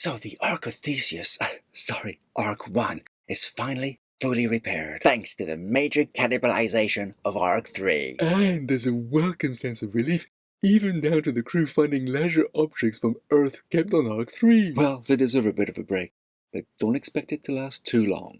So the Ark of Theseus, Ark 1, is finally fully repaired, thanks to the major cannibalization of Ark 3. And there's a welcome sense of relief, even down to the crew finding leisure objects from Earth kept on Ark 3. Well, they deserve a bit of a break, but don't expect it to last too long.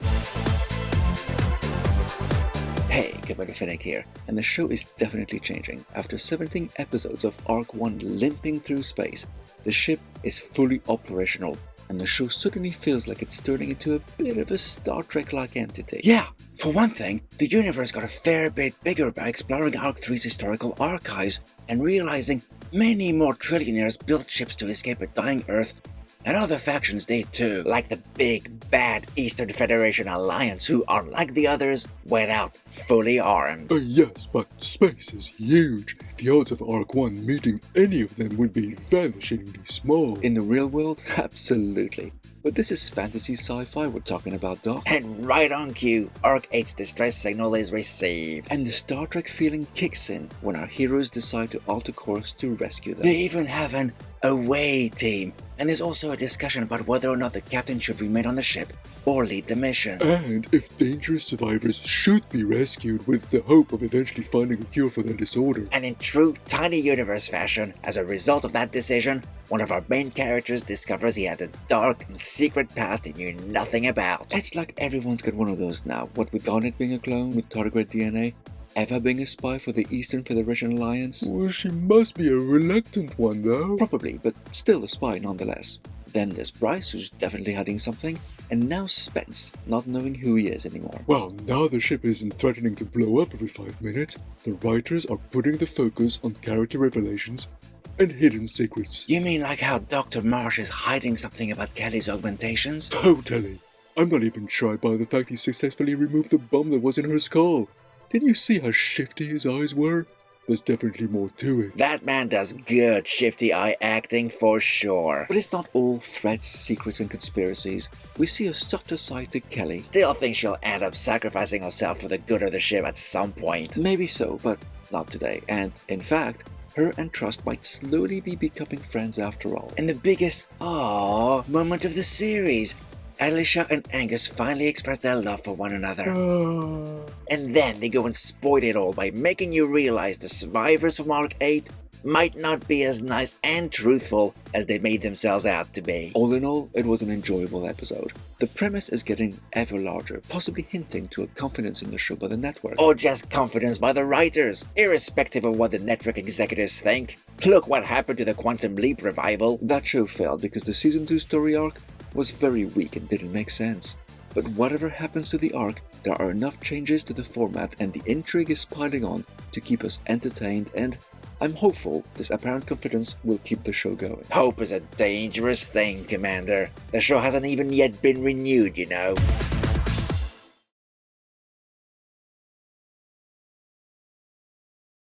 Hey, Commander Fennec here, and the show is definitely changing. After 17 episodes of Ark 1 limping through space, the ship is fully operational, and the show certainly feels like it's turning into a bit of a Star Trek-like entity. Yeah, for one thing, the universe got a fair bit bigger by exploring Ark 3's historical archives and realizing many more trillionaires built ships to escape a dying Earth. And other factions did too, like the big, bad Eastern Federation Alliance, who, unlike the others, went out fully armed. Yes, but space is huge. The odds of Ark 1 meeting any of them would be vanishingly small. In the real world, absolutely. But this is fantasy sci-fi we're talking about, Doc. And right on cue, Ark 8's distress signal is received. And the Star Trek feeling kicks in when our heroes decide to alter course to rescue them. They even have an away team. And there's also a discussion about whether or not the captain should remain on the ship or lead the mission. And if dangerous survivors should be rescued with the hope of eventually finding a cure for their disorder. And in true Tiny Universe fashion, as a result of that decision, one of our main characters discovers he had a dark and secret past he knew nothing about. It's like everyone's got one of those now, what with Garnet being a clone with tardigrade DNA, Eva being a spy for the Eastern Federation Alliance. Well, she must be a reluctant one though. Probably, but still a spy nonetheless. Then there's Bryce, who's definitely hiding something, and now Spence, not knowing who he is anymore. Well, now the ship isn't threatening to blow up every 5 minutes, the writers are putting the focus on character revelations and hidden secrets. You mean like how Dr. Marsh is hiding something about Kelly's augmentations? Totally. I'm not even tried by the fact he successfully removed the bomb that was in her skull. Didn't you see how shifty his eyes were? There's definitely more to it. That man does good shifty eye acting for sure. But it's not all threats, secrets, and conspiracies. We see a softer side to Kelly. Still think she'll end up sacrificing herself for the good of the ship at some point. Maybe so, but not today. And in fact, her and Trust might slowly be becoming friends after all. And the biggest moment of the series, Alicia and Angus finally express their love for one another. And then they go and spoil it all by making you realize the survivors from Ark 8 might not be as nice and truthful as they made themselves out to be. All in all, it was an enjoyable episode. The premise is getting ever larger, possibly hinting to a confidence in the show by the network. Or just confidence by the writers, irrespective of what the network executives think. Look what happened to the Quantum Leap revival. That show failed because the Season 2 story arc was very weak and didn't make sense. But whatever happens to the arc, there are enough changes to the format and the intrigue is piling on to keep us entertained, and I'm hopeful this apparent confidence will keep the show going. Hope is a dangerous thing, Commander. The show hasn't even yet been renewed, you know.